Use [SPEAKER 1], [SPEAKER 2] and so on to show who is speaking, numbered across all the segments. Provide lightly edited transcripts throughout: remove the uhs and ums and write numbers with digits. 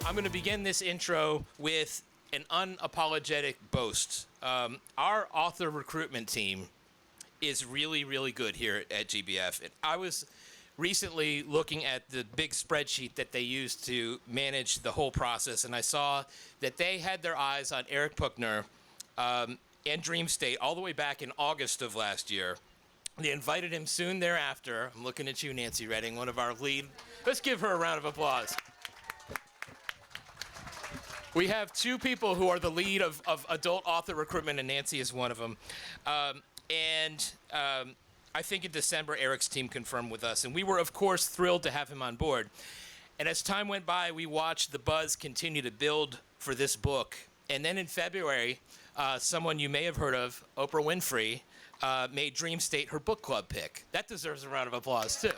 [SPEAKER 1] I'm going to begin this intro with an unapologetic boast. Our author recruitment team is really, really good here at GBF. And I was recently looking at the big spreadsheet that they use to manage the whole process, and I saw that they had their eyes on Eric Puchner and Dream State all the way back in August of last year. They invited him soon thereafter. I'm looking at you, Nancy Redding, one of our lead. Let's give her a round of applause. We have two people who are the lead of adult author recruitment, and Nancy is one of them. I think in December, Eric's team confirmed with us, and we were, of course, thrilled to have him on board. And as time went by, we watched the buzz continue to build for this book. And then in February, someone you may have heard of, Oprah Winfrey, made Dream State her book club pick. That deserves a round of applause, too.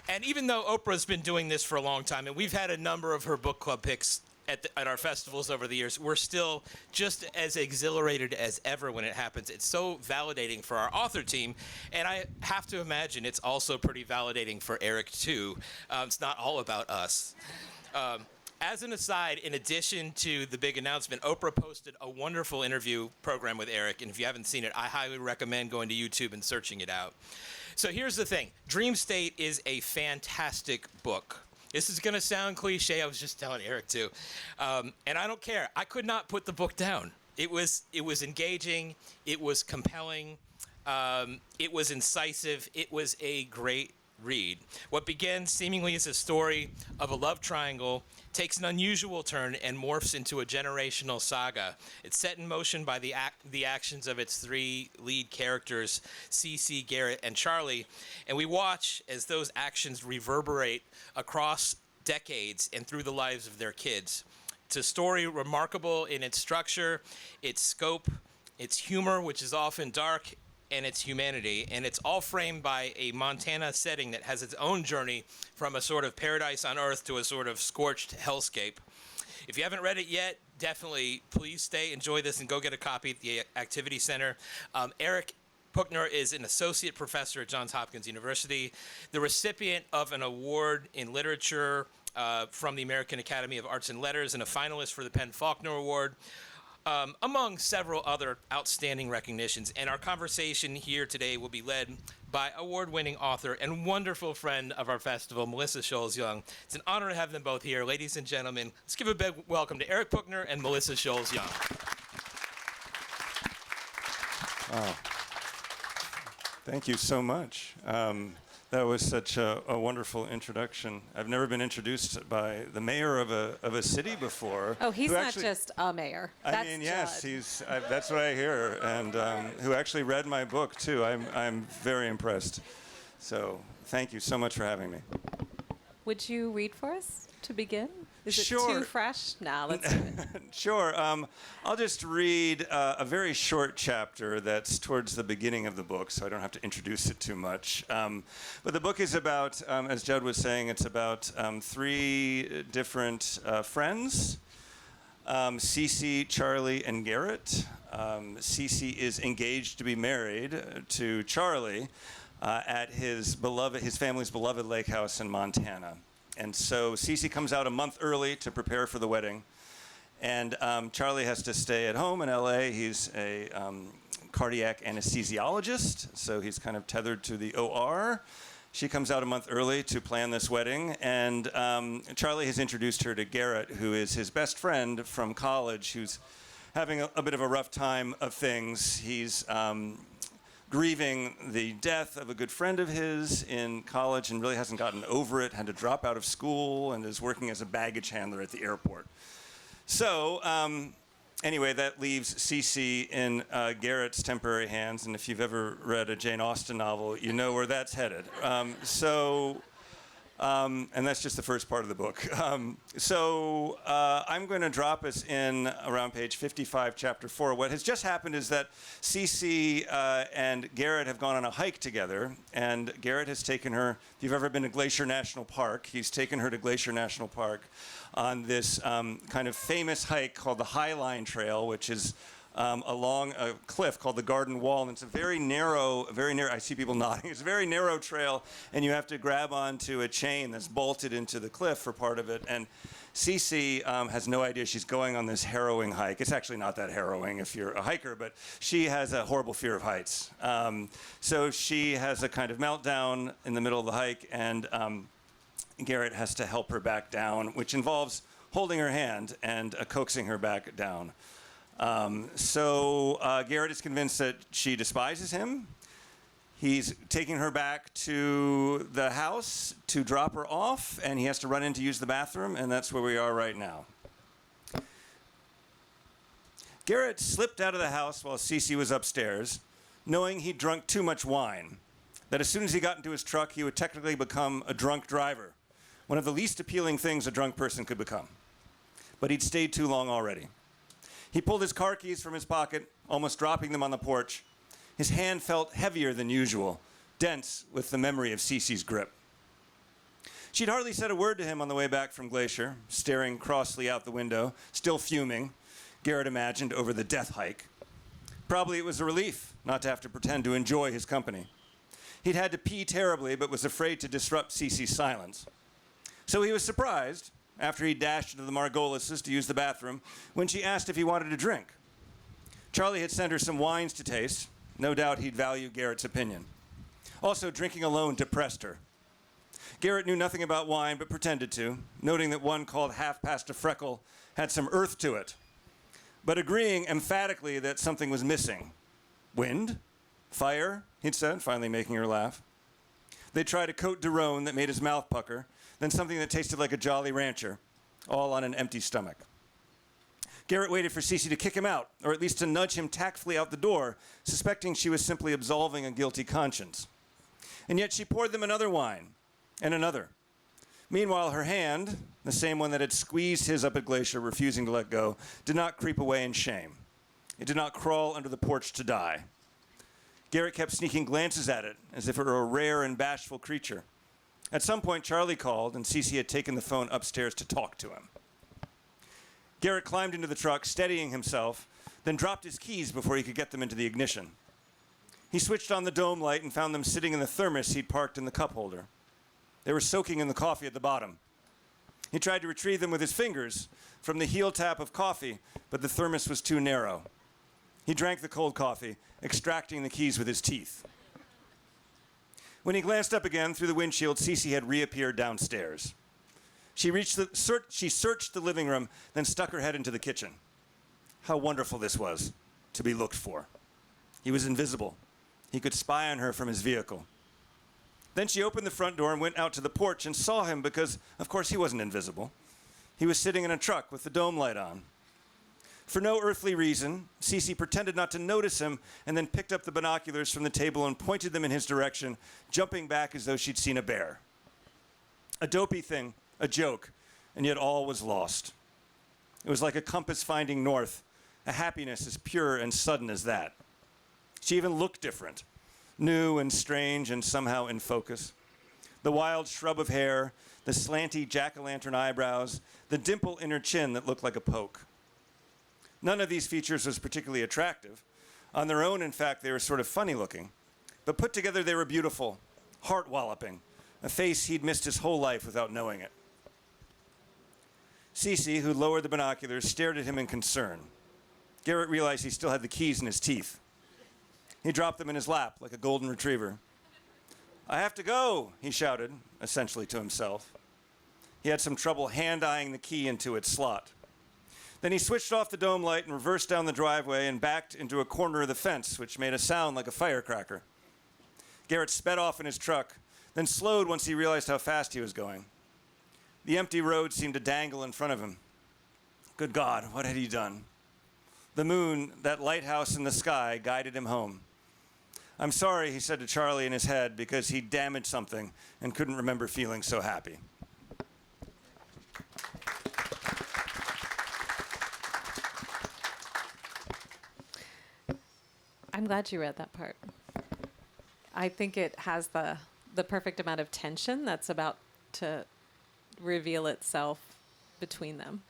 [SPEAKER 1] And even though Oprah's been doing this for a long time, and we've had a number of her book club picks at our festivals over the years, we're still just as exhilarated as ever when it happens. It's so validating for our author team, and I have to imagine it's also pretty validating for Eric, too. It's not all about us. As an aside, in addition to the big announcement, Oprah posted a wonderful interview program with Eric, and if you haven't seen it, I highly recommend going to YouTube and searching it out. So here's the thing. Dream State is a fantastic book. This is going to sound cliche. I was just telling Eric, too. And I don't care. I could not put the book down. It was engaging. It was compelling. It was incisive. It was a great read. What begins seemingly as a story of a love triangle takes an unusual turn and morphs into a generational saga. It's set in motion by the actions of its three lead characters, Cece, Garrett, and Charlie, and we watch as those actions reverberate across decades and through the lives of their kids. It's a story remarkable in its structure, its scope, its humor, which is often dark, and its humanity, and it's all framed by a Montana setting that has its own journey from a sort of paradise on earth to a sort of scorched hellscape. If you haven't read it yet, definitely please stay, enjoy this, and go get a copy at the Activity Center. Eric Puchner is an associate professor at Johns Hopkins University, the recipient of an award in literature from the American Academy of Arts and Letters, and a finalist for the PEN/Faulkner Award, among several other outstanding recognitions. And our conversation here today will be led by award-winning author and wonderful friend of our festival, Melissa Scholes-Young. It's an honor to have them both here. Ladies and gentlemen, let's give a big welcome to Eric Puchner and Melissa Scholes-Young.
[SPEAKER 2] Wow. Thank you so much. That was such a wonderful introduction. I've never been introduced by the mayor of a city before.
[SPEAKER 3] Oh, he's not just a mayor.
[SPEAKER 2] I mean, yes, that's what I hear, and who actually read my book too. I'm very impressed. So thank you so much for having me.
[SPEAKER 3] Would you read for us to begin? Is it
[SPEAKER 2] Sure.
[SPEAKER 3] too fresh? No, let's do it.
[SPEAKER 2] Sure. I'll just read a very short chapter that's towards the beginning of the book, so I don't have to introduce it too much. But the book is about, as Judd was saying, it's about three different friends, Cece, Charlie, and Garrett. Cece is engaged to be married to Charlie at his family's beloved lake house in Montana. And so Cece comes out a month early to prepare for the wedding. And Charlie has to stay at home in LA. He's a cardiac anesthesiologist, so he's kind of tethered to the OR. She comes out a month early to plan this wedding. And Charlie has introduced her to Garrett, who is his best friend from college, who's having a bit of a rough time of things. He's grieving the death of a good friend of his in college and really hasn't gotten over it, had to drop out of school, and is working as a baggage handler at the airport. So anyway, that leaves Cece in Garrett's temporary hands, and if you've ever read a Jane Austen novel, you know where that's headed. And that's just the first part of the book. I'm going to drop us in around page 55, chapter 4. What has just happened is that Cece and Garrett have gone on a hike together, and Garrett has taken her, if you've ever been to Glacier National Park, he's taken her to Glacier National Park on this kind of famous hike called the High Line Trail, which is along a cliff called the Garden Wall, and it's a very narrow, I see people nodding, it's a very narrow trail, and you have to grab onto a chain that's bolted into the cliff for part of it, and Cece has no idea she's going on this harrowing hike. It's actually not that harrowing if you're a hiker, but she has a horrible fear of heights. So she has a kind of meltdown in the middle of the hike, and Garrett has to help her back down, which involves holding her hand and coaxing her back down. Garrett is convinced that she despises him. He's taking her back to the house to drop her off, and he has to run in to use the bathroom, and that's where we are right now. Garrett slipped out of the house while Cece was upstairs, knowing he'd drunk too much wine, that as soon as he got into his truck, he would technically become a drunk driver, one of the least appealing things a drunk person could become. But he'd stayed too long already. He pulled his car keys from his pocket, almost dropping them on the porch. His hand felt heavier than usual, dense with the memory of Cece's grip. She'd hardly said a word to him on the way back from Glacier, staring crossly out the window, still fuming, Garrett imagined, over the death hike. Probably it was a relief not to have to pretend to enjoy his company. He'd had to pee terribly, but was afraid to disrupt Cece's silence. So he was surprised, after he dashed into the Margolises to use the bathroom, when she asked if he wanted a drink. Charlie had sent her some wines to taste. No doubt he'd value Garrett's opinion. Also, drinking alone depressed her. Garrett knew nothing about wine, but pretended to, noting that one called Half Past a Freckle had some earth to it, but agreeing emphatically that something was missing. Wind? Fire? He'd said, finally making her laugh. They tried a Cote de Rhone that made his mouth pucker, then something that tasted like a Jolly Rancher, all on an empty stomach. Garrett waited for Cece to kick him out, or at least to nudge him tactfully out the door, suspecting she was simply absolving a guilty conscience. And yet she poured them another wine, and another. Meanwhile, her hand, the same one that had squeezed his up at Glacier, refusing to let go, did not creep away in shame. It did not crawl under the porch to die. Garrett kept sneaking glances at it, as if it were a rare and bashful creature. At some point, Charlie called, and Cece had taken the phone upstairs to talk to him. Garrett climbed into the truck, steadying himself, then dropped his keys before he could get them into the ignition. He switched on the dome light and found them sitting in the thermos he'd parked in the cup holder. They were soaking in the coffee at the bottom. He tried to retrieve them with his fingers from the heel tap of coffee, but the thermos was too narrow. He drank the cold coffee, extracting the keys with his teeth. When he glanced up again through the windshield, Cece had reappeared downstairs. She searched the living room, then stuck her head into the kitchen. How wonderful this was, to be looked for. He was invisible. He could spy on her from his vehicle. Then she opened the front door and went out to the porch and saw him because, of course, he wasn't invisible. He was sitting in a truck with the dome light on. For no earthly reason, Cece pretended not to notice him and then picked up the binoculars from the table and pointed them in his direction, jumping back as though she'd seen a bear. A dopey thing, a joke, and yet all was lost. It was like a compass finding north, a happiness as pure and sudden as that. She even looked different, new and strange and somehow in focus. The wild shrub of hair, the slanty jack-o'-lantern eyebrows, the dimple in her chin that looked like a poke. None of these features was particularly attractive. On their own, in fact, they were sort of funny looking. But put together, they were beautiful, heart-walloping, a face he'd missed his whole life without knowing it. Cece, who lowered the binoculars, stared at him in concern. Garrett realized he still had the keys in his teeth. He dropped them in his lap like a golden retriever. "I have to go," he shouted, essentially to himself. He had some trouble hand-eyeing the key into its slot. Then he switched off the dome light and reversed down the driveway and backed into a corner of the fence, which made a sound like a firecracker. Garrett sped off in his truck, then slowed once he realized how fast he was going. The empty road seemed to dangle in front of him. Good God, what had he done? The moon, that lighthouse in the sky, guided him home. "I'm sorry," he said to Charlie in his head, because he'd damaged something and couldn't remember feeling so happy.
[SPEAKER 3] I'm glad you read that part. I think it has the perfect amount of tension that's about to reveal itself between them.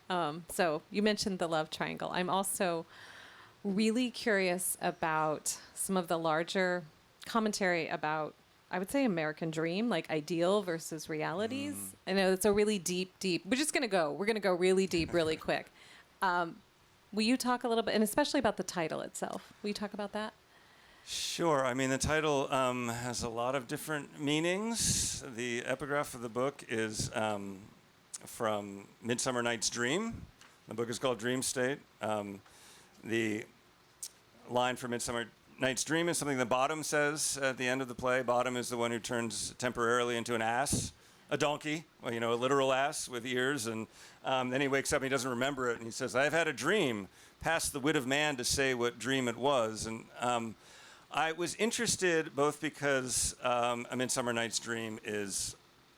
[SPEAKER 3] So you mentioned the love triangle. I'm also really curious about some of the larger commentary about, I would say, American dream, like ideal versus realities. I know it's a really deep. We're going to go really deep, really quick. Will you talk a little bit, and especially about the title itself? Will you talk about that?
[SPEAKER 2] Sure. I mean, the title has a lot of different meanings. The epigraph of the book is from Midsummer Night's Dream. The book is called Dream State. The line for Midsummer Night's Dream is something that Bottom says at the end of the play. Bottom is the one who turns temporarily into an ass, a donkey, well, a literal ass with ears. And then he wakes up and he doesn't remember it. And he says, "I've had a dream, past the wit of man to say what dream it was." And I was interested both because A Midsummer Night's Dream is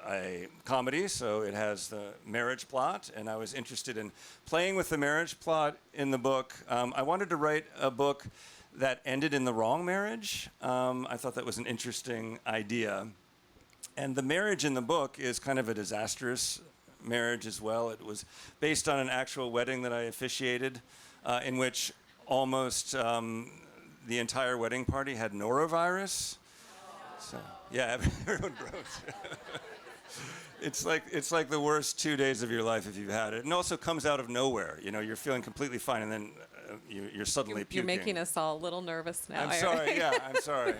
[SPEAKER 2] a comedy, so it has the marriage plot, and I was interested in playing with the marriage plot in the book. I wanted to write a book that ended in the wrong marriage. I thought that was an interesting idea. And the marriage in the book is kind of a disastrous marriage as well. It was based on an actual wedding that I officiated, in which almost the entire wedding party had norovirus. So, yeah, everyone grows. It's like the worst 2 days of your life if you've had it. And also comes out of nowhere. You're feeling completely fine, and then you're suddenly puking.
[SPEAKER 3] You're making us all a little nervous now.
[SPEAKER 2] I'm sorry. Yeah, I'm sorry.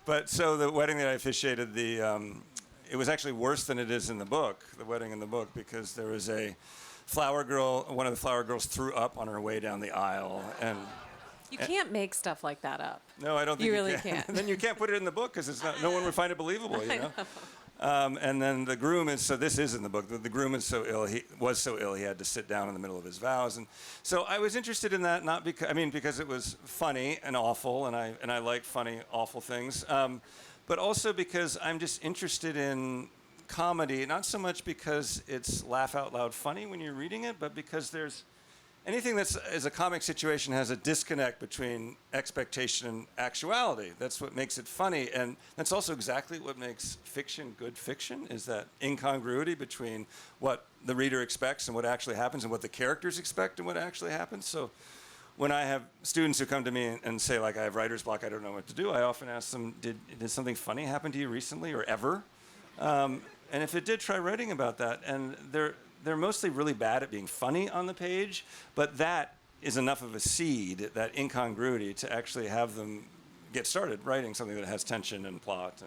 [SPEAKER 2] But so the wedding that I officiated, it was actually worse than it is in the book, the wedding in the book, because there was a flower girl. One of the flower girls threw up on her way down the aisle, and
[SPEAKER 3] you can't make stuff like that up.
[SPEAKER 2] no, I don't think
[SPEAKER 3] you really can't.
[SPEAKER 2] And then you can't put it in the book because no one would find it believable,
[SPEAKER 3] I know.
[SPEAKER 2] And then the groom is, so this is in the book, the groom is so ill, he was so ill he had to sit down in the middle of his vows. And so I was interested in that, not because, because it was funny and awful, and I like funny, awful things, but also because I'm just interested in comedy, not so much because it's laugh out loud funny when you're reading it, but because there's anything that's as a comic situation has a disconnect between expectation and actuality. That's what makes it funny, and that's also exactly what makes fiction good fiction, is that incongruity between what the reader expects and what actually happens, and what the characters expect and what actually happens. So when I have students who come to me and say, like, I have writer's block, I don't know what to do, I often ask them, did something funny happen to you recently or ever? And if it did, try writing about that. And they're mostly really bad at being funny on the page, but that is enough of a seed, that incongruity, to actually have them get started writing something that has tension and plot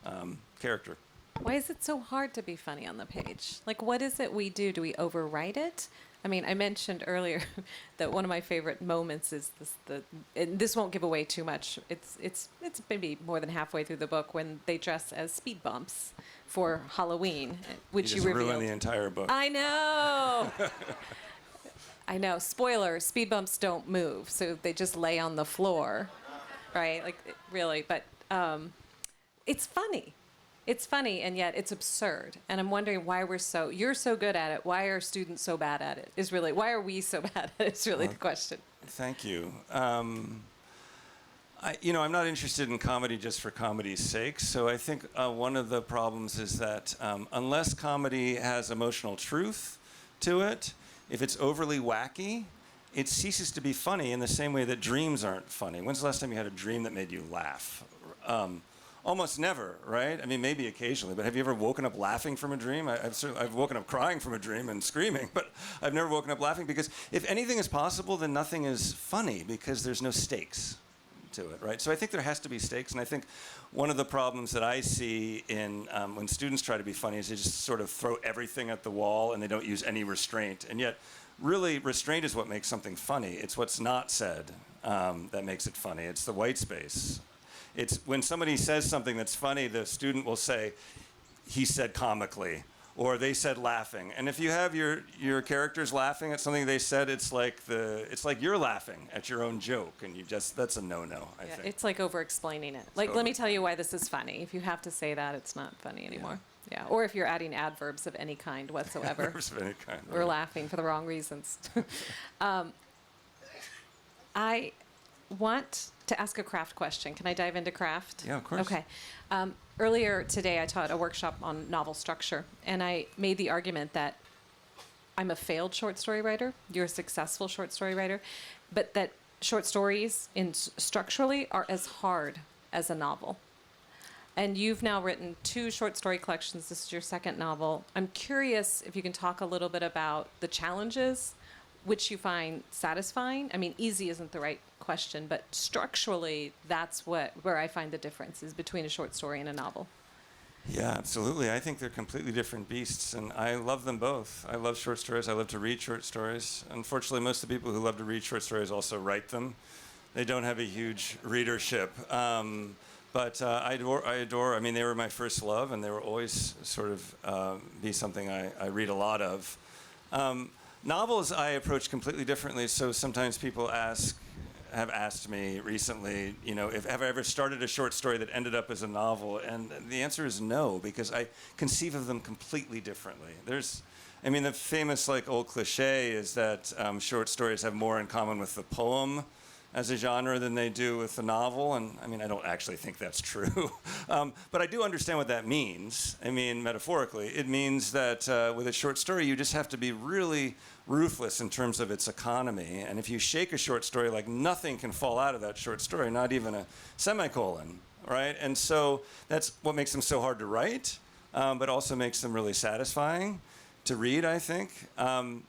[SPEAKER 2] and character.
[SPEAKER 3] Why is it so hard to be funny on the page? Like, what is it we do? Do we overwrite it? I mean, I mentioned earlier that one of my favorite moments is and this won't give away too much. It's maybe more than halfway through the book when they dress as speed bumps for Halloween, which you revealed.
[SPEAKER 2] Ruin the entire book.
[SPEAKER 3] I know. I know. Spoiler: speed bumps don't move, so they just lay on the floor, right? Like, really, but it's funny. It's funny, and yet it's absurd. And I'm wondering why you're so good at it. Why are students so bad at it? Why are we so bad at it? Is really the question.
[SPEAKER 2] Thank you. I'm not interested in comedy just for comedy's sake. So I think one of the problems is that unless comedy has emotional truth to it, if it's overly wacky, it ceases to be funny in the same way that dreams aren't funny. When's the last time you had a dream that made you laugh? Almost never, right? I mean, maybe occasionally, but have you ever woken up laughing from a dream? I've woken up crying from a dream and screaming, but I've never woken up laughing, because if anything is possible, then nothing is funny, because there's no stakes to it, right? So I think there has to be stakes, and I think one of the problems that I see in when students try to be funny is they just sort of throw everything at the wall and they don't use any restraint, and yet really restraint is what makes something funny. It's what's not said that makes it funny. It's the white space. It's when somebody says something that's funny, the student will say, he said comically, or they said laughing. And if you have your characters laughing at something they said, it's like you're laughing at your own joke, and that's a no-no, I think.
[SPEAKER 3] It's like over-explaining it. Like, let me tell you why this is funny. If you have to say that, it's not funny anymore. Yeah. Or if you're adding adverbs of any kind whatsoever.
[SPEAKER 2] Adverbs of any kind.
[SPEAKER 3] We're laughing for the wrong reasons. I want to ask a craft question. Can I dive into craft?
[SPEAKER 2] Yeah, of course.
[SPEAKER 3] Okay. Earlier today, I taught a workshop on novel structure, and I made the argument that I'm a failed short story writer. You're a successful short story writer, but that short stories structurally are as hard as a novel. And you've now written 2 short story collections. This is your second novel. I'm curious if you can talk a little bit about the challenges, which you find satisfying. I mean, easy isn't the right question, but structurally, that's where I find the difference is between a short story and a novel.
[SPEAKER 2] Yeah, absolutely. I think they're completely different beasts, and I love them both. I love short stories. I love to read short stories. Unfortunately, most of the people who love to read short stories also write them. They don't have a huge readership. But I adore, I mean, they were my first love, and they will always sort of be something I read a lot of. Novels I approach completely differently, so sometimes people have asked me recently, you know, have I ever started a short story that ended up as a novel? And the answer is no, because I conceive of them completely differently. I mean, the famous, like, old cliche is that short stories have more in common with the poem as a genre than they do with the novel, and I mean, I don't actually think that's true. But I do understand what that means. I mean, metaphorically, it means that with a short story, you just have to be really ruthless in terms of its economy, and if you shake a short story, like, nothing can fall out of that short story, not even a semicolon, right? And so that's what makes them so hard to write, but also makes them really satisfying to read, I think. And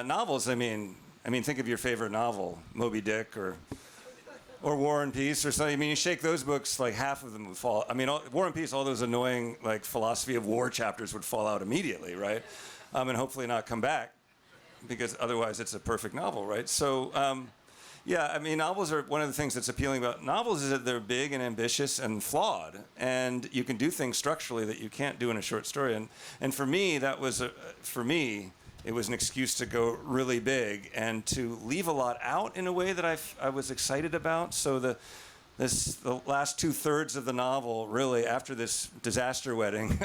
[SPEAKER 2] novels, I mean, think of your favorite novel, Moby Dick or War and Peace or something. I mean, you shake those books, like, half of them would fall. I mean, War and Peace, all those annoying, like, philosophy of war chapters would fall out immediately, right? And hopefully not come back, because otherwise it's a perfect novel, right? So, yeah, I mean, novels are, one of the things that's appealing about novels is that they're big and ambitious and flawed, and you can do things structurally that you can't do in a short story. And for me, that was, it was an excuse to go really big and to leave a lot out in a way that I was excited about. So the last 2/3 of the novel, really, after this disaster wedding,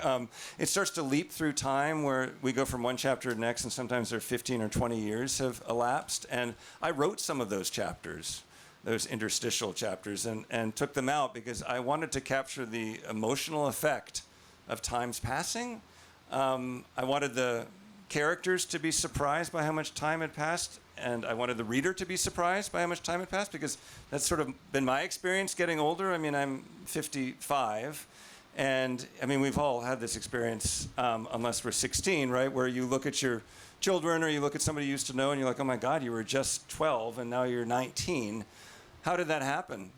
[SPEAKER 2] it starts to leap through time where we go from one chapter to the next, and sometimes there are 15 or 20 years have elapsed. And I wrote some of those chapters, those interstitial chapters, and took them out because I wanted to capture the emotional effect of time's passing. I wanted the characters to be surprised by how much time had passed, and I wanted the reader to be surprised by how much time had passed, because that's sort of been my experience getting older. I mean, I'm 55, and I mean, we've all had this experience, unless we're 16, right, where you look at your children or you look at somebody you used to know and you're like, oh my God, you were just 12 and now you're 19. How did that happen?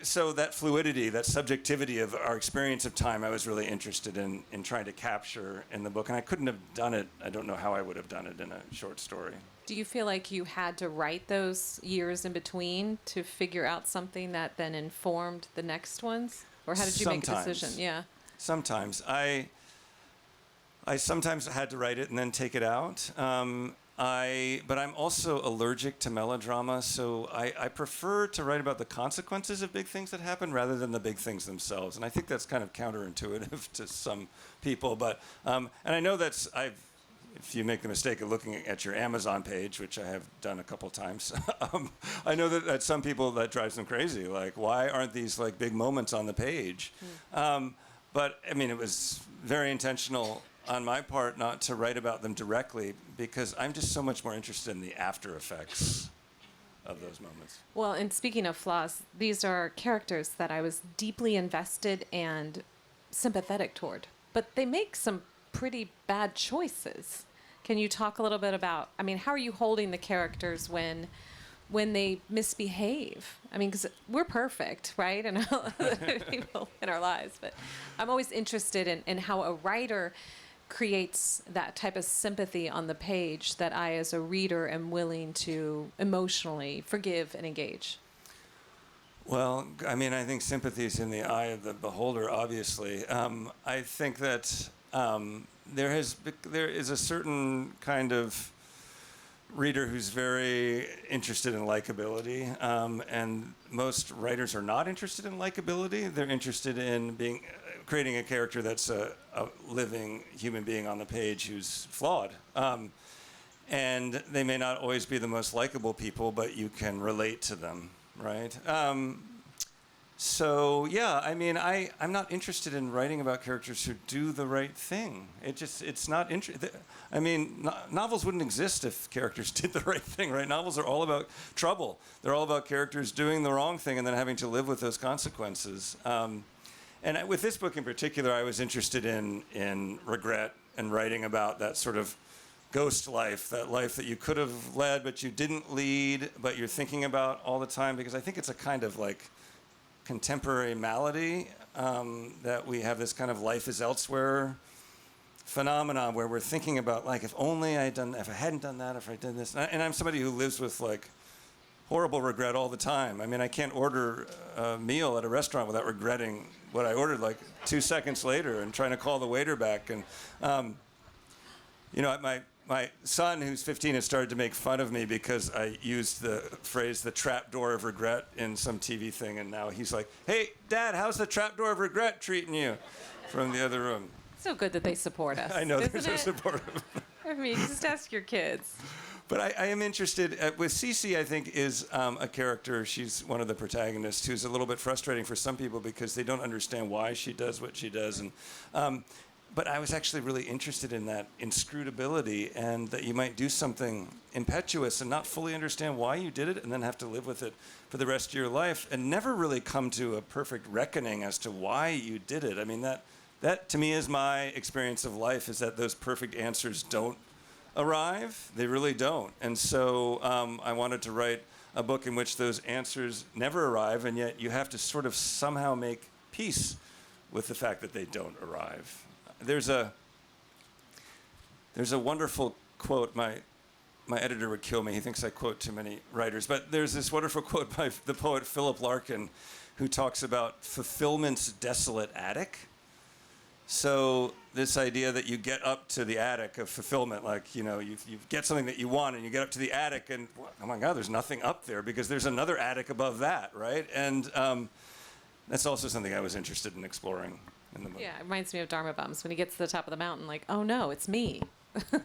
[SPEAKER 2] So that fluidity, that subjectivity of our experience of time, I was really interested in trying to capture in the book. And I couldn't have done it, I don't know how I would have done it in a short story.
[SPEAKER 3] Do you feel like you had to write those years in between to figure out something that then informed the next ones? Or how did you make a decision? Yeah.
[SPEAKER 2] Sometimes. I sometimes had to write it and then take it out. But I'm also allergic to melodrama, so I prefer to write about the consequences of big things that happen rather than the big things themselves. And I think that's kind of counterintuitive to some people. But and I know if you make the mistake of looking at your Amazon page, which I have done a couple times, I know that some people that drives them crazy. Like, why aren't these, like, big moments on the page? But I mean, it was very intentional on my part not to write about them directly, because I'm just so much more interested in the after effects of those moments.
[SPEAKER 3] Well, and speaking of flaws, these are characters that I was deeply invested and sympathetic toward, but they make some pretty bad choices. Can you talk a little bit about, I mean, how are you holding the characters when they misbehave? I mean, because we're perfect, right? And other people in our lives, but I'm always interested in how a writer creates that type of sympathy on the page that I, as a reader, am willing to emotionally forgive and engage.
[SPEAKER 2] Well, I mean, I think sympathy is in the eye of the beholder, obviously. I think that there is a certain kind of reader who's very interested in likability, and most writers are not interested in likability. They're interested in creating a character that's a living human being on the page who's flawed. And they may not always be the most likable people, but you can relate to them, right? So yeah, I mean, I'm not interested in writing about characters who do the right thing. It's not interesting. I mean, novels wouldn't exist if characters did the right thing, right? Novels are all about trouble. They're all about characters doing the wrong thing and then having to live with those consequences. With this book in particular, I was interested in regret and writing about that sort of ghost life, that life that you could have led but you didn't lead, but you're thinking about all the time, because I think it's a kind of like contemporary malady, that we have this kind of life is elsewhere phenomenon where we're thinking about, like, if I hadn't done that, if I did this. And I'm somebody who lives with like horrible regret all the time. I mean, I can't order a meal at a restaurant without regretting what I ordered like 2 seconds later and trying to call the waiter back. And my son, who's 15, has started to make fun of me because I used the phrase "the trapdoor of regret" in some TV thing, and now he's like, "Hey, Dad, how's the trapdoor of regret treating you?" from the other room.
[SPEAKER 3] So good that they support us.
[SPEAKER 2] I know, they're
[SPEAKER 3] isn't
[SPEAKER 2] so
[SPEAKER 3] it?
[SPEAKER 2] supportive.
[SPEAKER 3] I mean, just ask your kids.
[SPEAKER 2] But I am interested with Cece. I think is a character. She's one of the protagonists who's a little bit frustrating for some people because they don't understand why she does what she does. And but I was actually really interested in that inscrutability, and that you might do something impetuous and not fully understand why you did it, and then have to live with it for the rest of your life, and never really come to a perfect reckoning as to why you did it. I mean, that to me is my experience of life, is that those perfect answers don't arrive. They really don't. And so I wanted to write a book in which those answers never arrive, and yet you have to sort of somehow make peace with the fact that they don't arrive. There's a wonderful quote. My editor would kill me. He thinks I quote too many writers. But there's this wonderful quote by the poet Philip Larkin, who talks about fulfillment's desolate attic. So this idea that you get up to the attic of fulfillment, like, you get something that you want and you get up to the attic and, oh my God, there's nothing up there because there's another attic above that, right? And that's also something I was interested in exploring in the book.
[SPEAKER 3] Yeah, it reminds me of Dharma Bums when he gets to the top of the mountain, like, oh no, it's me.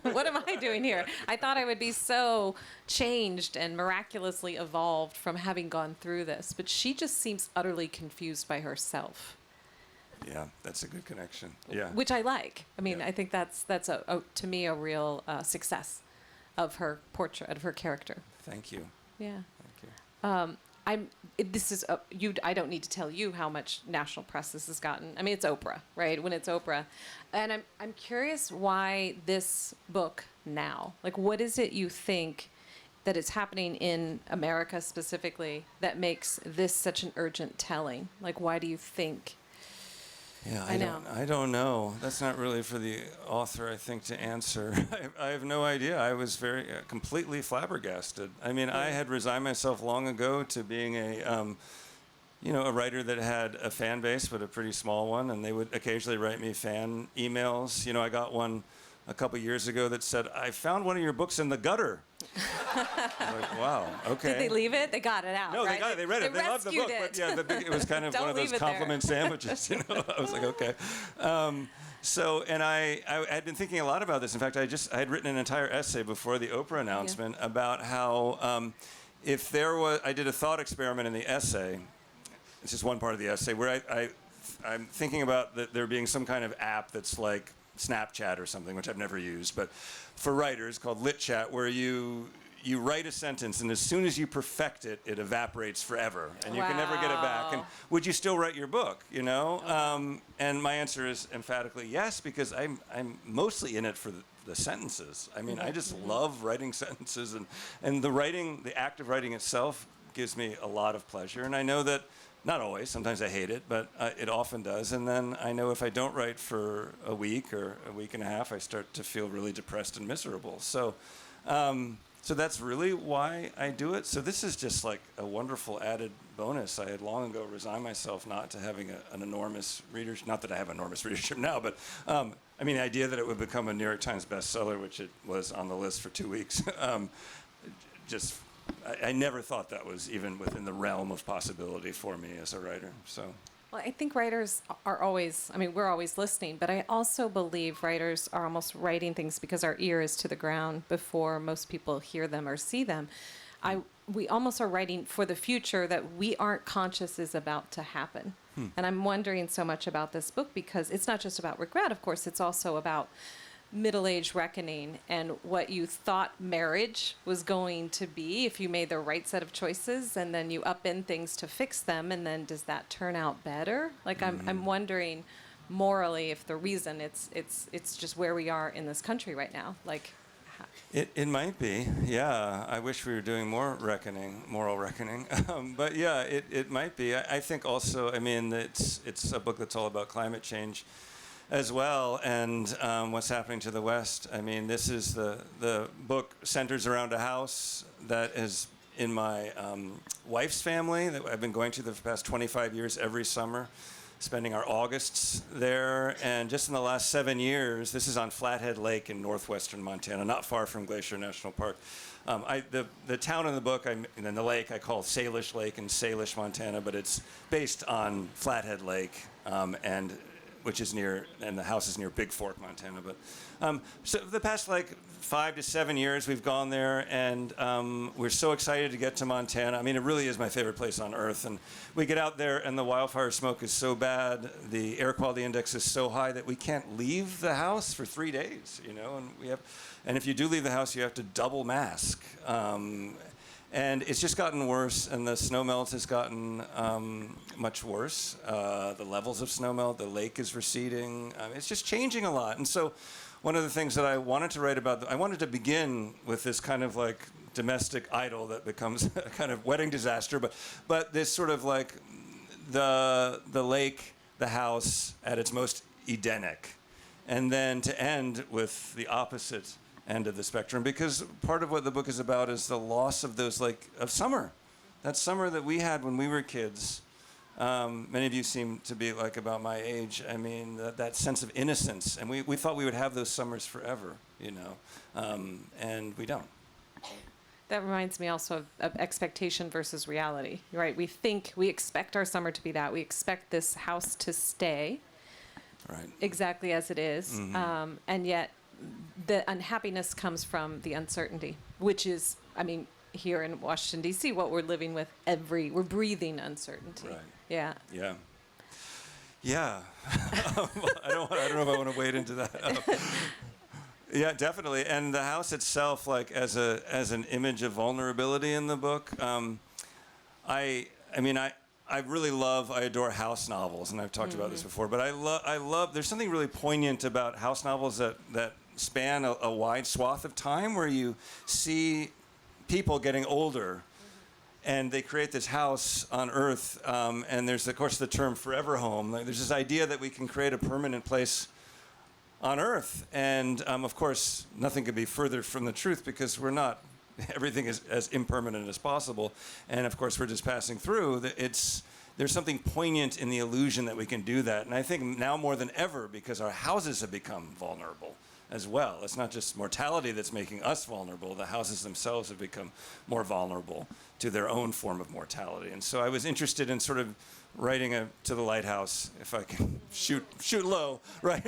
[SPEAKER 3] What am I doing here? I thought I would be so changed and miraculously evolved from having gone through this, but she just seems utterly confused by herself.
[SPEAKER 2] Yeah, that's a good connection. Yeah.
[SPEAKER 3] Which I like. I mean,
[SPEAKER 2] Yeah.
[SPEAKER 3] I think that's to me a real success of her portrait, of her character.
[SPEAKER 2] Thank you.
[SPEAKER 3] Yeah.
[SPEAKER 2] Thank you.
[SPEAKER 3] I don't need to tell you how much national press this has gotten. I mean, it's Oprah, right? When it's Oprah. And I'm curious why this book now? Like, what is it you think that is happening in America specifically that makes this such an urgent telling? Like, why do you think?
[SPEAKER 2] Yeah,
[SPEAKER 3] I
[SPEAKER 2] I don't know. That's not really for the author, I think, to answer. I have no idea. I was very completely flabbergasted. I mean, I had resigned myself long ago to being a writer that had a fan base, but a pretty small one, and they would occasionally write me fan emails. I got one a couple years ago that said, "I found one of your books in the gutter." I was like, wow, okay.
[SPEAKER 3] Did they leave it? They got it out,
[SPEAKER 2] No,
[SPEAKER 3] right?
[SPEAKER 2] they got it. They read it. They loved the book.
[SPEAKER 3] rescued
[SPEAKER 2] But yeah, it was kind of one of those
[SPEAKER 3] leave it there.
[SPEAKER 2] compliment sandwiches. I was like, okay. And I had been thinking a lot about this. In fact, I had written an entire essay before the Oprah announcement about how I did a thought experiment in the essay. It's just one part of the essay where I'm thinking about there being some kind of app that's like Snapchat or something, which I've never used, but for writers, called Lit Chat, where you write a sentence, and as soon as you perfect it, it evaporates forever, and you can never get it back. And would you still write your book? And my answer is emphatically yes, because I'm mostly in it for the sentences. I mean, I just love writing sentences, and the act of writing itself gives me a lot of pleasure. And I know that. Not always. Sometimes I hate it, but it often does. And then I know if I don't write for a week or a week and a half, I start to feel really depressed and miserable. So that's really why I do it. So this is just like a wonderful added bonus. I had long ago resigned myself not to having an enormous readership. Not that I have enormous readership now, but the idea that it would become a New York Times bestseller, which it was on the list for 2 weeks, I never thought that was even within the realm of possibility for me as a writer. So.
[SPEAKER 3] Well, I think writers are always, we're always listening, but I also believe writers are almost writing things because our ear is to the ground before most people hear them or see them. we almost are writing for the future that we aren't conscious is about to happen. And I'm wondering so much about this book because it's not just about regret, of course, it's also about middle-age reckoning and what you thought marriage was going to be if you made the right set of choices and then you upend things to fix them, and then does that turn out better? Like I'm wondering morally if the reason it's just where we are in this country right now. Like
[SPEAKER 2] It might be, yeah. I wish we were doing more moral reckoning. But yeah, it might be. I think also, I mean, it's a book that's all about climate change as well, and what's happening to the West. I mean, this is the book centers around a house that is in my wife's family that I've been going to the past 25 years every summer, spending our Augusts there. And just in the last 7 years, this is on Flathead Lake in northwestern Montana, not far from Glacier National Park. The town in the book, and then the lake, I call Salish Lake in Salish, Montana, but it's based on Flathead Lake, and which is near, and the house is near Big Fork, Montana. But so the past 5 to 7 years, we've gone there, and we're so excited to get to Montana. I mean, it really is my favorite place on earth. And we get out there, and the wildfire smoke is so bad, the air quality index is so high that we can't leave the house for 3 days. And if you do leave the house, you have to double mask. And it's just gotten worse, and the snow melt has gotten much worse. The levels of snow melt, the lake is receding. It's just changing a lot. And so one of the things that I wanted to write about, I wanted to begin with this kind of domestic idol that becomes a kind of wedding disaster, but this sort of the lake, the house at its most Edenic. And then to end with the opposite end of the spectrum, because part of what the book is about is the loss of those of summer, that summer that we had when we were kids. Many of you seem to be about my age. I mean, that sense of innocence, and we thought we would have those summers forever, and we don't.
[SPEAKER 3] that reminds me also of expectation versus reality, right? We expect our summer to be that. We expect this house to stay
[SPEAKER 2] Right.
[SPEAKER 3] exactly as it is, and yet the unhappiness comes from the uncertainty, which is, I mean, here in Washington, D.C., what we're living with we're breathing uncertainty.
[SPEAKER 2] Right.
[SPEAKER 3] Yeah.
[SPEAKER 2] Yeah. Yeah. I don't know if I want to wade into that. Yeah, definitely. And the house itself, as an image of vulnerability in the book, I adore house novels, and I've talked about this before, but I love, there's something really poignant about house novels that span a wide swath of time, where you see people getting older, and they create this house on Earth, and there's, of course, the term forever home. There's this idea that we can create a permanent place on Earth, and of course, nothing could be further from the truth, because we're not. Everything is as impermanent as possible, and of course, we're just passing through. There's something poignant in the illusion that we can do that, and I think now more than ever, because our houses have become vulnerable as well. It's not just mortality that's making us vulnerable. The houses themselves have become more vulnerable to their own form of mortality. And so I was interested in sort of writing to the lighthouse, if I can shoot low, right?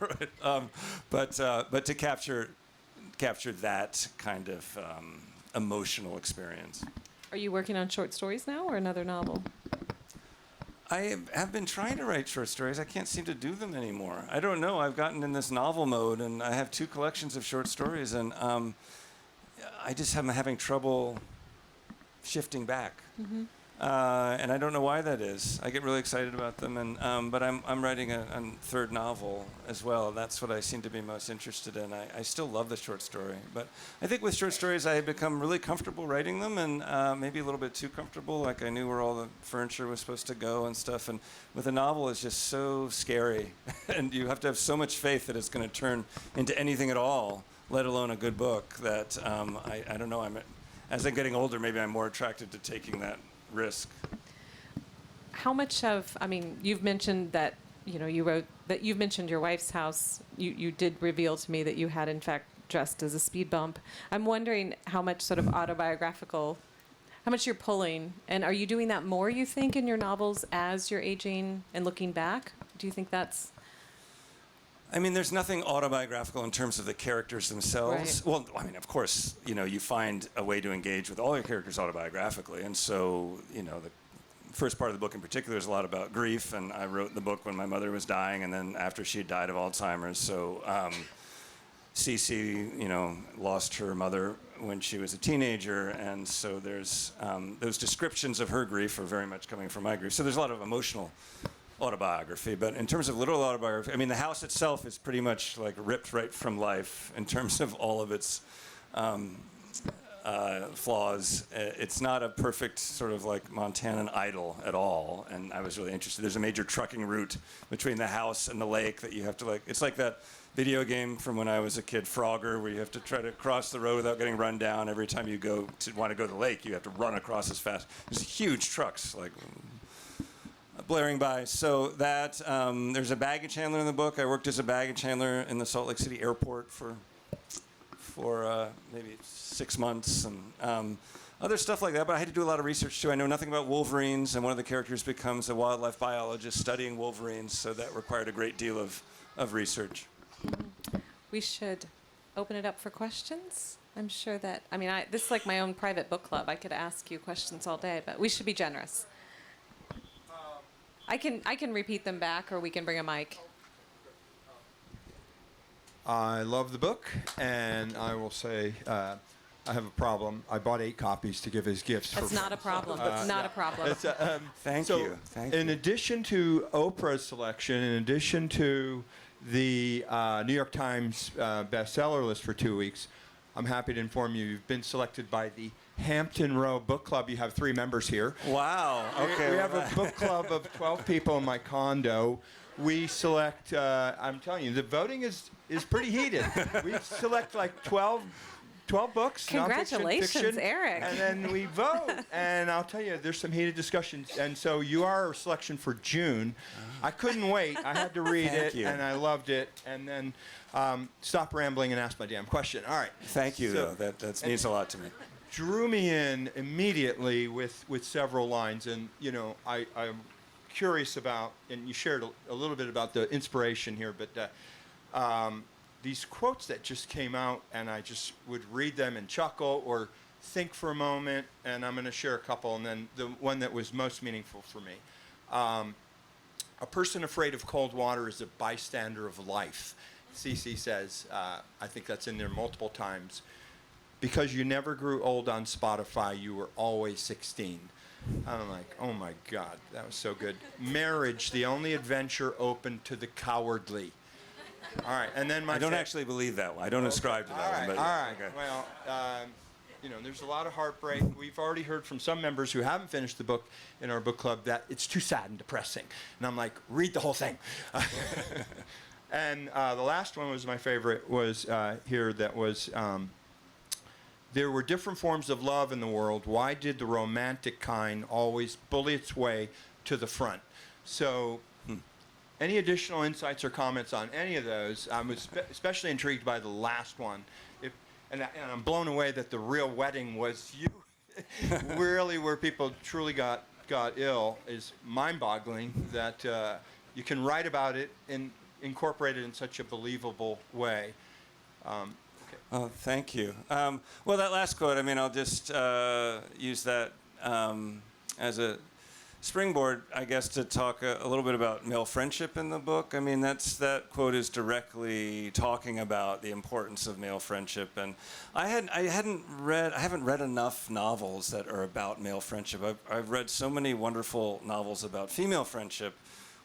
[SPEAKER 2] Right. But to capture that kind of emotional experience.
[SPEAKER 3] Are you working on short stories now or another novel?
[SPEAKER 2] I have been trying to write short stories. I can't seem to do them anymore. I don't know. I've gotten in this novel mode, and I have 2 collections of short stories, and I just am having trouble shifting back. Mm-hmm. And I don't know why that is. I get really excited about them, and but I'm writing a 3rd novel as well. That's what I seem to be most interested in. I still love the short story, but I think with short stories I have become really comfortable writing them, and maybe a little bit too comfortable. I knew where all the furniture was supposed to go and stuff. And with a novel, it's just so scary, and you have to have so much faith that it's going to turn into anything at all, let alone a good book. That I don't know. As I'm getting older, maybe I'm more attracted to taking that risk.
[SPEAKER 3] How much of, you've mentioned that, you wrote that, you've mentioned your wife's house. You did reveal to me that you had, in fact, dressed as a speed bump. I'm wondering how much sort of autobiographical, how much you're pulling. And are you doing that more, you think, in your novels as you're aging and looking back? Do you think that's...
[SPEAKER 2] I mean, there's nothing autobiographical in terms of the characters themselves.
[SPEAKER 3] Right.
[SPEAKER 2] Well, I mean, of course, you find a way to engage with all your characters autobiographically, and so, the first part of the book in particular is a lot about grief, and I wrote the book when my mother was dying, and then after she died of Alzheimer's. So, Cece, lost her mother when she was a teenager, and so there's those descriptions of her grief are very much coming from my grief. So there's a lot of emotional autobiography, but in terms of literal autobiography, I mean, the house itself is pretty much like ripped right from life in terms of all of its flaws. It's not a perfect sort of like Montanan idyll at all, and I was really interested. There's a major trucking route between the house and the lake that you have to it's like that video game from when I was a kid, Frogger, where you have to try to cross the road without getting run down. Every time you want to go to the lake, you have to run across as fast. There's huge trucks, like blaring by. So that there's a baggage handler in the book. I worked as a baggage handler in the Salt Lake City airport for maybe 6 months, and other stuff like that. But I had to do a lot of research too. I know nothing about wolverines, and one of the characters becomes a wildlife biologist studying wolverines. So that required a great deal of research.
[SPEAKER 3] We should open it up for questions. I'm sure that, this is like my own private book club. I could ask you questions all day, but we should be generous. I can repeat them back, or we can bring a mic.
[SPEAKER 4] I love the book, and I will say I have a problem. I bought 8 copies to give as gifts.
[SPEAKER 3] That's not a problem. That's not a problem.
[SPEAKER 2] Thank you.
[SPEAKER 4] In addition to Oprah's selection, in addition to the New York Times bestseller list for 2 weeks, I'm happy to inform you you've been selected by the Hampton Row Book Club. You have 3 members here.
[SPEAKER 2] Wow. Okay.
[SPEAKER 4] We have a book club of 12 people in my condo. We select, I'm telling you, the voting is pretty heated. We select like 12 books.
[SPEAKER 3] Congratulations,
[SPEAKER 4] fiction,
[SPEAKER 3] Eric.
[SPEAKER 4] And then we vote. And I'll tell you, there's some heated discussions. And so you are a selection for June. I couldn't wait. I had to read
[SPEAKER 2] Thank you.
[SPEAKER 4] and I loved it. And then stop rambling and ask my damn question. All right.
[SPEAKER 2] Thank you, though. That means a lot to me.
[SPEAKER 4] Drew me in immediately with several lines. And, I'm curious about, and you shared a little bit about the inspiration here, but these quotes that just came out, and I just would read them and chuckle or think for a moment, and I'm going to share a couple, and then the one that was most meaningful for me. A person afraid of cold water is a bystander of life. Cece says, I think that's in there multiple times. Because you never grew old on Spotify, you were always 16. I'm like, oh my God, that was so good. Marriage, the only adventure open to the cowardly. All right, and then
[SPEAKER 2] I don't actually believe that one. I don't ascribe to that one. But
[SPEAKER 4] all right.
[SPEAKER 2] Okay.
[SPEAKER 4] Well, there's a lot of heartbreak. We've already heard from some members who haven't finished the book in our book club that it's too sad and depressing. And I'm like, read the whole thing. And the last one was my favorite, was here that was, there were different forms of love in the world. Why did the romantic kind always bully its way to the front? So any additional insights or comments on any of those? I was especially intrigued by the last one. And I'm blown away that the real wedding was you. Really, where people truly got ill is mind-boggling that you can write about it and incorporate it in such a believable way.
[SPEAKER 2] Oh, thank you. Well, that last quote, I'll just use that as a springboard, I guess, to talk a little bit about male friendship in the book. That quote is directly talking about the importance of male friendship, and I haven't read enough novels that are about male friendship. I've read so many wonderful novels about female friendship,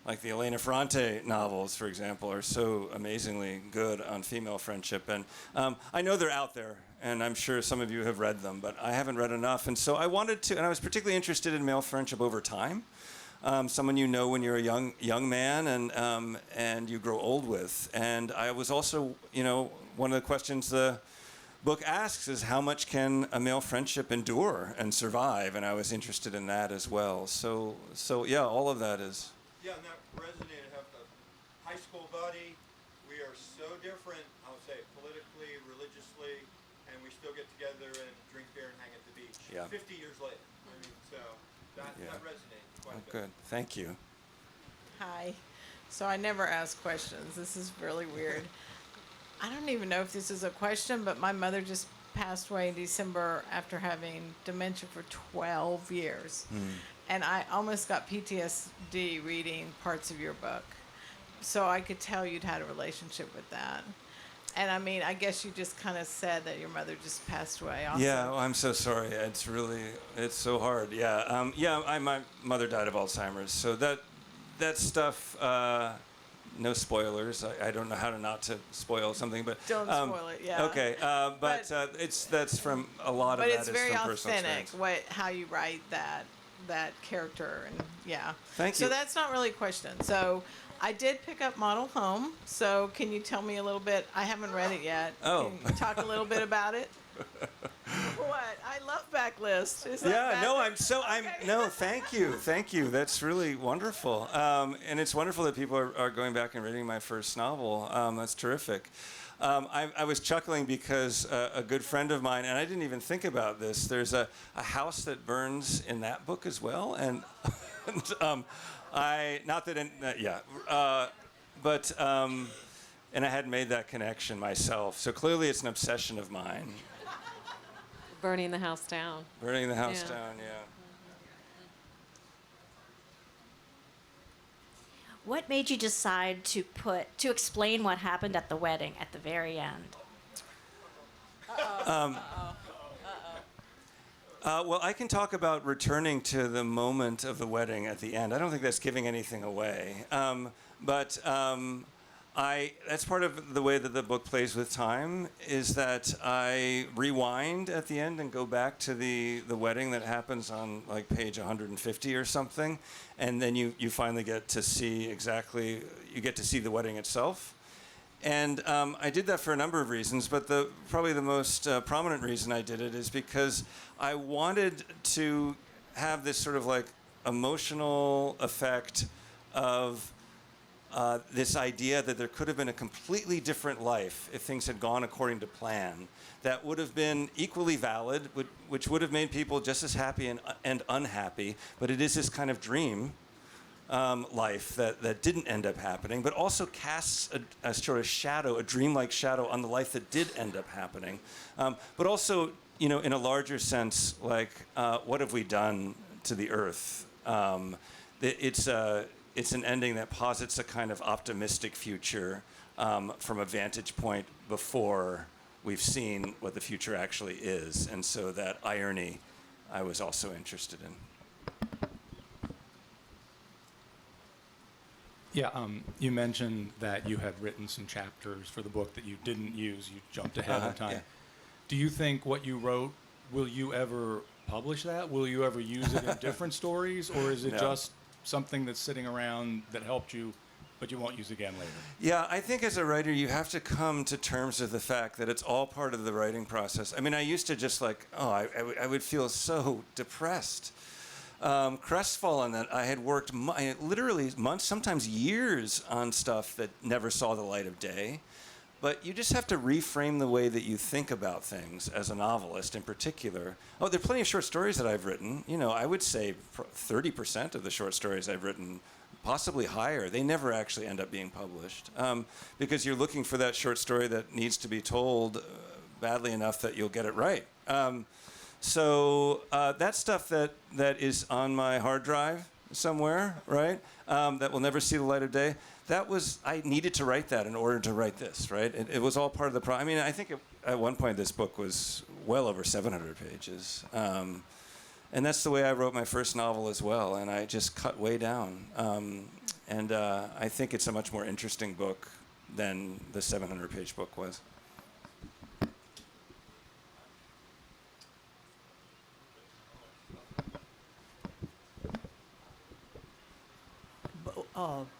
[SPEAKER 2] like the Elena Ferrante novels, for example, are so amazingly good on female friendship. And I know they're out there, and I'm sure some of you have read them, but I haven't read enough. And so I wanted to, and I was particularly interested in male friendship over time. Someone you know when you're a young man and you grow old with. And I was also, one of the questions the book asks is how much can a male friendship endure and survive? And I was interested in that as well. So yeah, all of that is...
[SPEAKER 4] Yeah, and that resonated. Have the high school buddy. We are so different, I'll say, politically, religiously, and we still get together and drink beer and hang at the beach.
[SPEAKER 2] Yeah.
[SPEAKER 4] 50 years later. So that resonates quite a bit.
[SPEAKER 2] Good. Thank you.
[SPEAKER 5] Hi. So I never ask questions. This is really weird. I don't even know if this is a question, but my mother just passed away in December after having dementia for 12 years. And I almost got PTSD reading parts of your book. So I could tell you'd had a relationship with that. And I mean, I guess you just kind of said that your mother just passed away also.
[SPEAKER 2] Yeah, well, I'm so sorry. It's so hard. Yeah, my mother died of Alzheimer's, so that stuff. No spoilers. I don't know how not to spoil something, but
[SPEAKER 5] Don't spoil it. Yeah.
[SPEAKER 2] Okay, but that's from a lot of
[SPEAKER 5] But
[SPEAKER 2] that
[SPEAKER 5] it's
[SPEAKER 2] is
[SPEAKER 5] very
[SPEAKER 2] from personal
[SPEAKER 5] authentic.
[SPEAKER 2] experience.
[SPEAKER 5] How you write that character, and yeah.
[SPEAKER 2] Thank
[SPEAKER 5] So
[SPEAKER 2] you.
[SPEAKER 5] that's not really a question. So I did pick up Model Home. So can you tell me a little bit? I haven't read it yet.
[SPEAKER 2] Oh.
[SPEAKER 5] Can you talk a little bit about it? What? I love Backlist. Is that
[SPEAKER 2] Yeah, no,
[SPEAKER 5] okay.
[SPEAKER 2] thank you. That's really wonderful, and it's wonderful that people are going back and reading my first novel. That's terrific. I was chuckling because a good friend of mine, and I didn't even think about this. There's a house that burns in that book as well, and and I hadn't made that connection myself. So clearly, it's an obsession of mine.
[SPEAKER 3] Burning the house down.
[SPEAKER 2] Burning the house
[SPEAKER 3] Yeah.
[SPEAKER 2] down, yeah.
[SPEAKER 6] What made you decide to explain what happened at the wedding at the very end?
[SPEAKER 2] Well, I can talk about returning to the moment of the wedding at the end. I don't think that's giving anything away. That's part of the way that the book plays with time, is that I rewind at the end and go back to the wedding that happens on like page 150 or something, and then you finally get to see the wedding itself. And I did that for a number of reasons, but probably the most prominent reason I did it is because I wanted to have this sort of like emotional effect of this idea that there could have been a completely different life if things had gone according to plan, that would have been equally valid, which would have made people just as happy and unhappy, but it is this kind of dream life that didn't end up happening, but also casts a sort of shadow, a dreamlike shadow on the life that did end up happening. But also, in a larger sense, like, what have we done to the earth? It's an ending that posits a kind of optimistic future from a vantage point before we've seen what the future actually is. And so that irony I was also interested in.
[SPEAKER 7] Yeah, you mentioned that you had written some chapters for the book that you didn't use. You jumped ahead in time.
[SPEAKER 2] Yeah.
[SPEAKER 7] Do you think what you wrote, will you ever publish that? Will you ever use it in different stories? Or is it
[SPEAKER 2] No.
[SPEAKER 7] just something that's sitting around that helped you, but you won't use again later?
[SPEAKER 2] Yeah, I think as a writer, you have to come to terms with the fact that it's all part of the writing process. I mean, I used to just I would feel so depressed, crestfallen that I had worked literally months, sometimes years on stuff that never saw the light of day. But you just have to reframe the way that you think about things as a novelist in particular. Oh, there are plenty of short stories that I've written. I would say 30% of the short stories I've written, possibly higher, they never actually end up being published. Because you're looking for that short story that needs to be told badly enough that you'll get it right. So that stuff that is on my hard drive somewhere, right, that will never see the light of day, I needed to write that in order to write this, right? It was all part of the process. I mean, I think at one point this book was well over 700 pages. And that's the way I wrote my first novel as well, and I just cut way down. And I think it's a much more interesting book than the 700-page book was.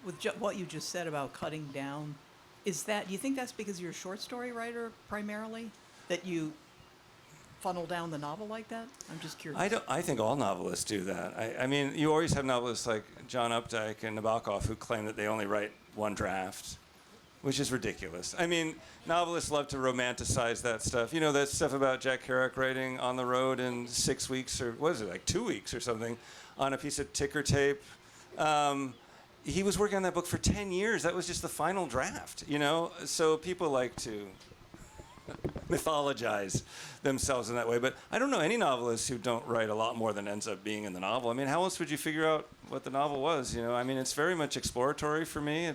[SPEAKER 8] With what you just said about cutting down, do you think that's because you're a short story writer primarily, that you funnel down the novel like that? I'm just curious.
[SPEAKER 2] I think all novelists do that. I mean, you always have novelists like John Updike and Nabokov who claim that they only write one draft, which is ridiculous. I mean, novelists love to romanticize that stuff. That stuff about Jack Kerouac writing on the road in 6 weeks, or what is it, like 2 weeks or something, on a piece of ticker tape. he was working on that book for 10 years. That was just the final draft, you know? So people like to mythologize themselves in that way. But I don't know any novelists who don't write a lot more than ends up being in the novel. I mean, how else would you figure out what the novel was, you know? I mean, it's very much exploratory for me.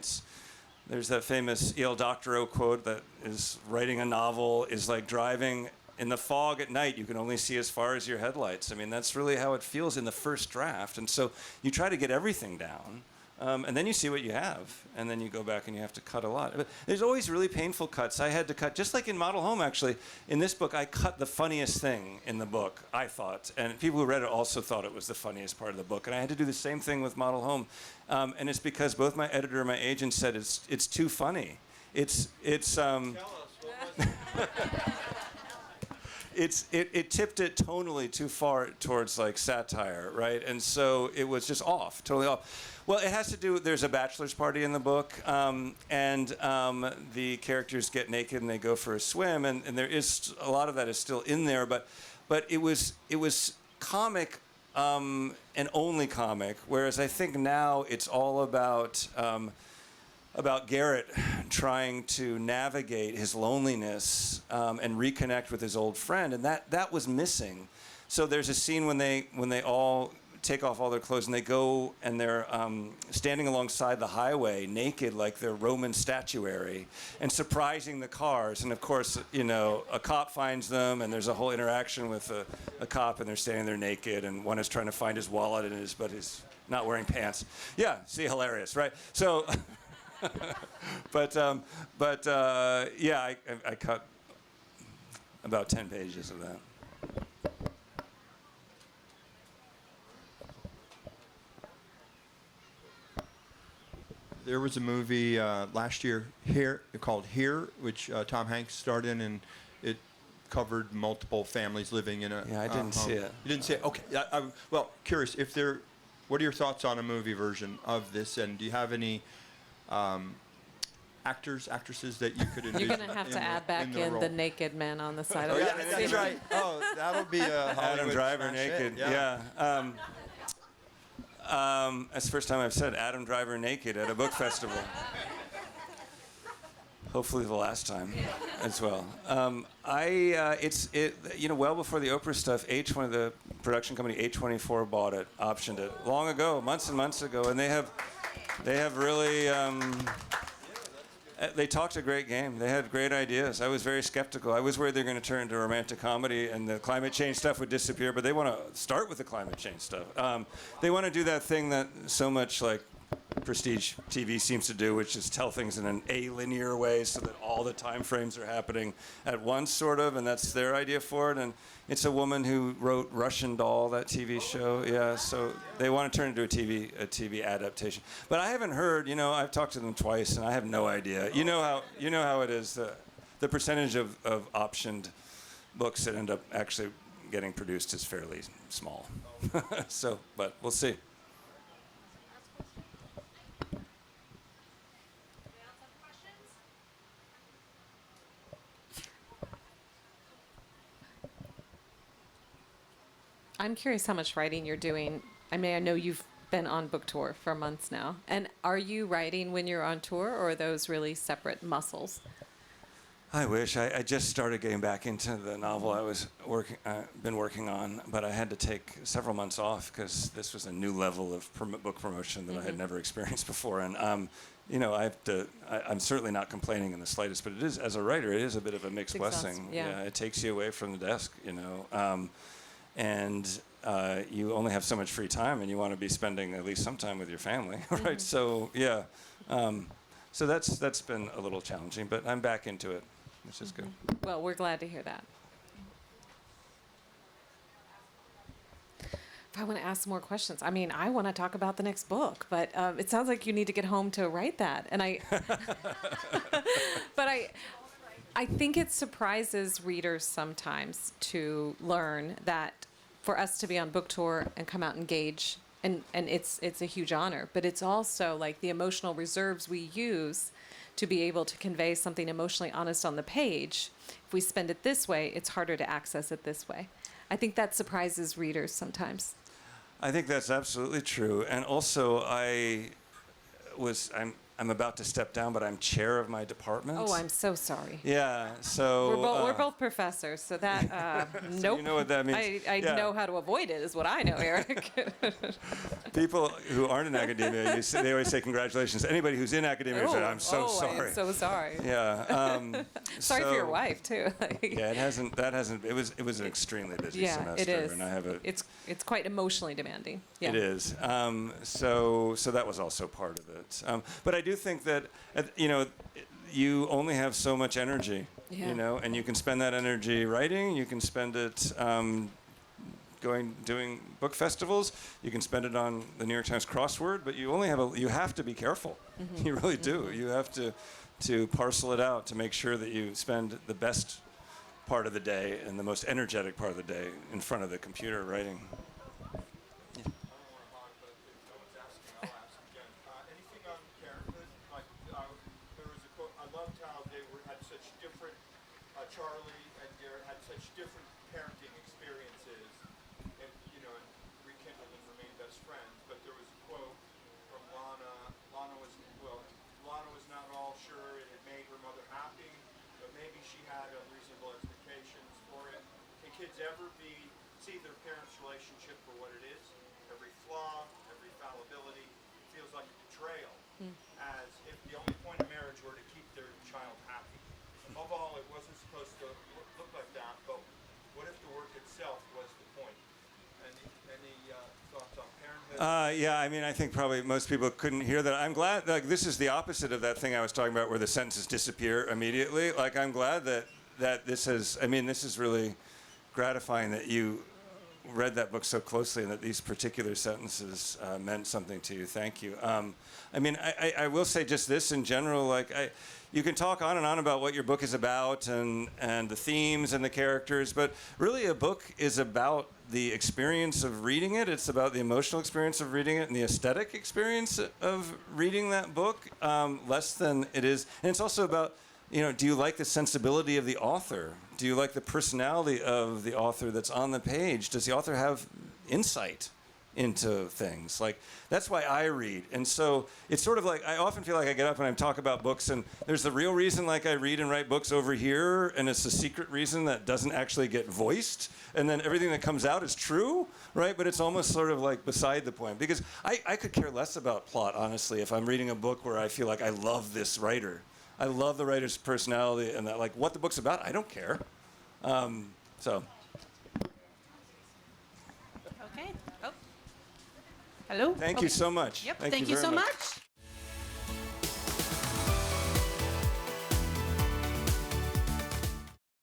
[SPEAKER 2] There's that famous E.L. Doctorow quote that is writing a novel is like driving in the fog at night. You can only see as far as your headlights. I mean, that's really how it feels in the first draft. And so you try to get everything down. And then you see what you have, and then you go back and you have to cut a lot. But there's always really painful cuts. I had to cut, just like in Model Home, actually. In this book, I cut the funniest thing in the book, I thought. And people who read it also thought it was the funniest part of the book. And I had to do the same thing with Model Home. And it's because both my editor and my agent said it's too funny. It tipped it tonally too far towards like satire, right? And so it was just off, totally off. Well, it has to do, there's a bachelor's party in the book, and the characters get naked and they go for a swim, and there is, a lot of that is still in there, but it was comic and only comic, whereas I think now it's all about Garrett trying to navigate his loneliness and reconnect with his old friend, and that was missing. So there's a scene when they all take off all their clothes and they go and they're standing alongside the highway naked like they're Roman statuary and surprising the cars. And of course, you know, a cop finds them and there's a whole interaction with a cop and they're standing there naked and one is trying to find his wallet but he's not wearing pants. Yeah, see, hilarious, right? So, yeah, I cut about 10 pages of that.
[SPEAKER 4] There was a movie last year called Here, which Tom Hanks starred in, and it covered multiple families living in a
[SPEAKER 2] Yeah, I didn't see it.
[SPEAKER 4] You didn't see it? Okay. Well, curious, what are your thoughts on a movie version of this, and do you have any actors, actresses that you could envision?
[SPEAKER 3] You're going to have to add back in
[SPEAKER 4] role?
[SPEAKER 3] the naked men on the side of
[SPEAKER 4] Oh,
[SPEAKER 3] the
[SPEAKER 4] yeah, that's right. Oh, that'll be a
[SPEAKER 2] Adam
[SPEAKER 4] Hollywood
[SPEAKER 2] Driver
[SPEAKER 4] smash hit,
[SPEAKER 2] naked, yeah. That's the first time I've said Adam Driver naked at a book festival. Hopefully the last time as well. Well before the Oprah stuff, one of the production company, A24, bought it, optioned it long ago, months and months ago, and they have really. They talked a great game. They had great ideas. I was very skeptical. I was worried they were going to turn into a romantic comedy and the climate change stuff would disappear, but they want to start with the climate change stuff. They want to do that thing that so much like prestige TV seems to do, which is tell things in an a-linear way so that all the time frames are happening at once, sort of, and that's their idea for it. And it's a woman who wrote Russian Doll, that TV show. Yeah, so they want to turn it into a TV adaptation. But I haven't heard. You know, I've talked to them twice, and I have no idea. You know how it is. The percentage of optioned books that end up actually getting produced is fairly small. So, but we'll see.
[SPEAKER 3] I'm curious how much writing you're doing. I mean, I know you've been on book tour for months now. And are you writing when you're on tour, or are those really separate muscles?
[SPEAKER 2] I wish. I just started getting back into the novel I was been working on, but I had to take several months off because this was a new level of book promotion that I had never experienced before. And I'm certainly not complaining in the slightest, but it is, as a writer, it is a bit of a mixed blessing.
[SPEAKER 3] Yeah,
[SPEAKER 2] it takes you away from the desk, and you only have so much free time, and you want to be spending at least some time with your family, right? So so that's been a little challenging, but I'm back into it, which is good.
[SPEAKER 3] Well, we're glad to hear that. If I want to ask some more questions, I mean, I want to talk about the next book, but it sounds like you need to get home to write that, and but I think it surprises readers sometimes to learn that for us to be on book tour and come out engaged, and it's a huge honor, but it's also like the emotional reserves we use to be able to convey something emotionally honest on the page. If we spend it this way, it's harder to access it this way. I think that surprises readers sometimes.
[SPEAKER 2] I think that's absolutely true. And also, I'm about to step down, but I'm chair of my department.
[SPEAKER 3] Oh, I'm so sorry.
[SPEAKER 2] Yeah, so
[SPEAKER 3] We're both professors, so that nope.
[SPEAKER 2] you know what that means.
[SPEAKER 3] I
[SPEAKER 2] Yeah.
[SPEAKER 3] know how to avoid it, is what I know, Eric.
[SPEAKER 2] People who aren't in academia, they always say congratulations. Anybody who's in academia says, I'm so sorry.
[SPEAKER 3] I am so sorry.
[SPEAKER 2] Yeah.
[SPEAKER 3] Sorry for your wife too.
[SPEAKER 2] Yeah, it was an extremely busy
[SPEAKER 3] Yeah,
[SPEAKER 2] semester.
[SPEAKER 3] it is.
[SPEAKER 2] And I have
[SPEAKER 3] It's quite emotionally demanding. Yeah.
[SPEAKER 2] It is. So that was also part of it. But I do think that, you only have so much energy,
[SPEAKER 3] Yeah.
[SPEAKER 2] and you can spend that energy writing, you can spend it doing book festivals, you can spend it on the New York Times crossword, but you have to be careful.
[SPEAKER 3] Mm-hmm.
[SPEAKER 2] You really do. You have to parcel it out to make sure that you spend the best part of the day and the most energetic part of the day in front of the computer writing.
[SPEAKER 4] Anything on parenthood? Like, there was a quote. I loved how they had such different. Charlie and Garrett had such different parenting experiences, and and rekindled and remained best friends. But there was a quote from Lana. Lana was not all sure it had made her mother happy, but maybe she had unreasonable expectations for it. Can kids ever see their parents' relationship for what it is? Every flaw, every fallibility feels like a betrayal, as if the only point of marriage were to keep their child happy. Above all, it wasn't supposed to look like that, but what if the work itself was the point? Any thoughts on parenthood?
[SPEAKER 2] Yeah, I think probably most people couldn't hear that. I'm glad, this is the opposite of that thing I was talking about where the sentences disappear immediately. Like, I'm glad that this is really gratifying that you read that book so closely and that these particular sentences meant something to you. Thank you. I will say just this in general, you can talk on and on about what your book is about and the themes and the characters, but really a book is about the experience of reading it. It's about the emotional experience of reading it and the aesthetic experience of reading that book, less than it is. And it's also about, do you like the sensibility of the author? Do you like the personality of the author that's on the page? Does the author have insight into things? That's why I read. And so it's sort of like, I often feel like I get up and I talk about books, and there's the real reason I read and write books over here, and it's the secret reason that doesn't actually get voiced, and then everything that comes out is true, right? But it's almost sort of beside the point, because I could care less about plot, honestly, if I'm reading a book where I feel like I love this writer. I love the writer's personality, and that, what the book's about, I don't care.
[SPEAKER 9] Okay. Oh. Hello.
[SPEAKER 2] Thank you so much.
[SPEAKER 9] Yep. Thank you so much.